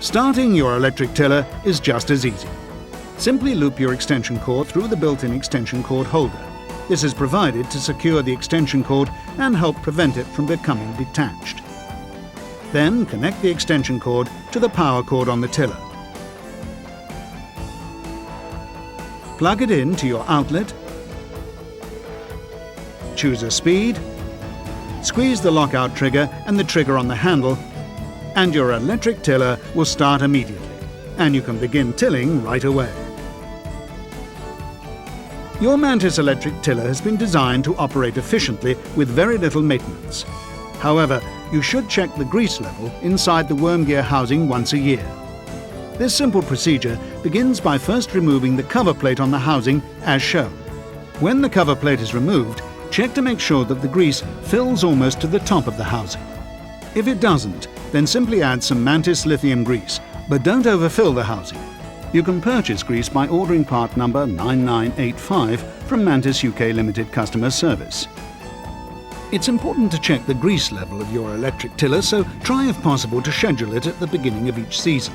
Starting your electric tiller is just as easy. Simply loop your extension cord through the built-in extension cord holder. This is provided to secure the extension cord and help prevent it from becoming detached. Then connect the extension cord to the power cord on the tiller. Plug it in to your outlet, choose a speed, squeeze the lockout trigger and the trigger on the handle, and your electric tiller will start immediately, and you can begin tilling right away. Your Mantis electric tiller has been designed to operate efficiently with very little maintenance. However, you should check the grease level inside the worm gear housing once a year. This simple procedure begins by first removing the cover plate on the housing as shown. When the cover plate is removed, check to make sure that the grease fills almost to the top of the housing. If it doesn't, then simply add some Mantis lithium grease, but don't overfill the housing. You can purchase grease by ordering part number 9985 from Mantis UK Limited customer service. It's important to check the grease level of your electric tiller, so try if possible to schedule it at the beginning of each season.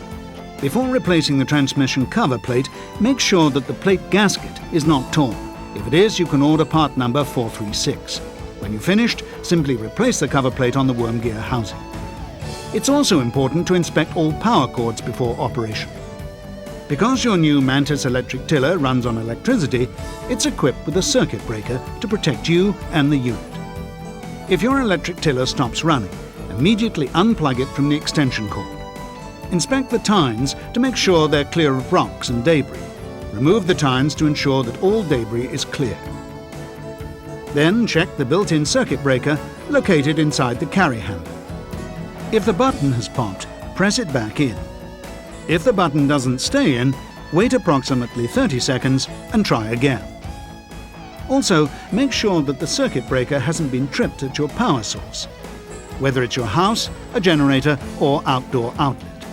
Before replacing the transmission cover plate, make sure that the plate gasket is not torn. If it is, you can order part number 436. When you've finished, simply replace the cover plate on the worm gear housing. It's also important to inspect all power cords before operation. Because your new Mantis electric tiller runs on electricity, it's equipped with a circuit breaker to protect you and the unit. If your electric tiller stops running, immediately unplug it from the extension cord. Inspect the tines to make sure they're clear of rocks and debris. Remove the tines to ensure that all debris is clear. Then check the built-in circuit breaker located inside the carry handle. If the button has popped, press it back in. If the button doesn't stay in, wait approximately 30 seconds and try again. Also, make sure that the circuit breaker hasn't been tripped at your power source, whether it's your house, a generator or outdoor outlet.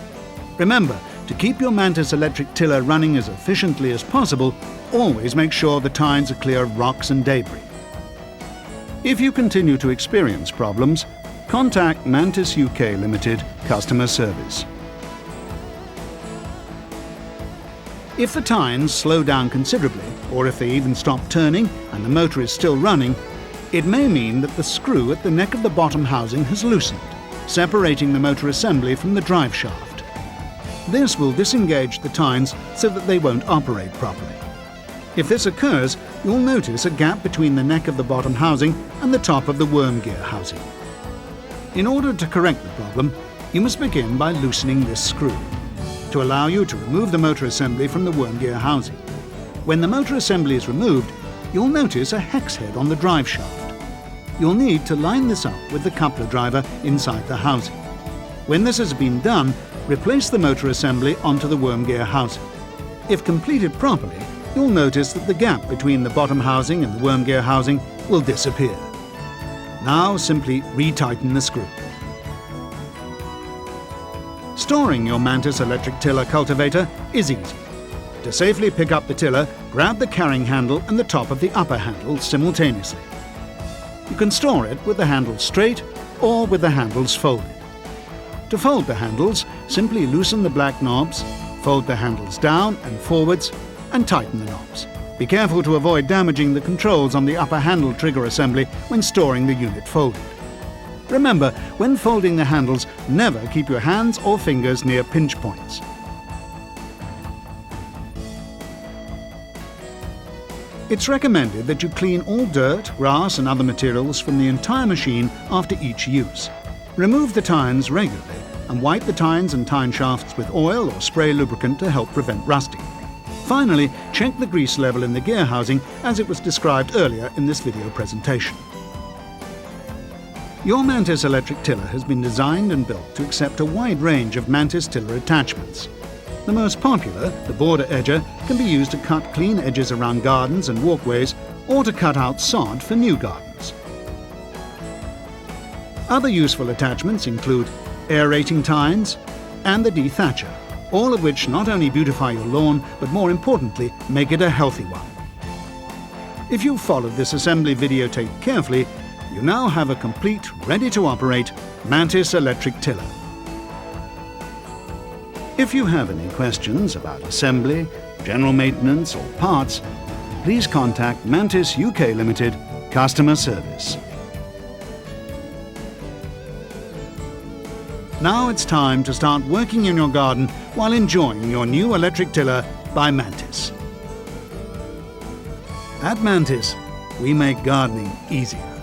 Remember, to keep your Mantis electric tiller running as efficiently as possible, always make sure the tines are clear of rocks and debris. If you continue to experience problems, contact Mantis UK Limited customer service. If the tines slow down considerably, or if they even stop turning and the motor is still running, it may mean that the screw at the neck of the bottom housing has loosened, separating the motor assembly from the drive shaft. This will disengage the tines so that they won't operate properly. If this occurs, you'll notice a gap between the neck of the bottom housing and the top of the worm gear housing. In order to correct the problem, you must begin by loosening this screw to allow you to remove the motor assembly from the worm gear housing. When the motor assembly is removed, you'll notice a hex head on the drive shaft. You'll need to line this up with the coupler driver inside the housing. When this has been done, replace the motor assembly onto the worm gear housing. If completed properly, you'll notice that the gap between the bottom housing and the worm gear housing will disappear. Now simply retighten the screw. Storing your Mantis electric tiller cultivator is easy. To safely pick up the tiller, grab the carrying handle and the top of the upper handle simultaneously. You can store it with the handles straight or with the handles folded. To fold the handles, simply loosen the black knobs, fold the handles down and forwards, and tighten the knobs. Be careful to avoid damaging the controls on the upper handle trigger assembly when storing the unit folded. Remember, when folding the handles, never keep your hands or fingers near pinch points. It's recommended that you clean all dirt, grass and other materials from the entire machine after each use. Remove the tines regularly and wipe the tines and tine shafts with oil or spray lubricant to help prevent rusting. Finally, check the grease level in the gear housing as it was described earlier in this video presentation. Your Mantis electric tiller has been designed and built to accept a wide range of Mantis tiller attachments. The most popular, the border edger, can be used to cut clean edges around gardens and walkways or to cut out sod for new gardens. Other useful attachments include aerating tines and the dethatcher, all of which not only beautify your lawn, but more importantly, make it a healthy one. If you've followed this assembly videotape carefully, you now have a complete, ready-to-operate Mantis electric tiller. If you have any questions about assembly, general maintenance or parts, please contact Mantis UK Limited Customer Service. Now it's time to start working in your garden while enjoying your new electric tiller by Mantis. At Mantis, we make gardening easier.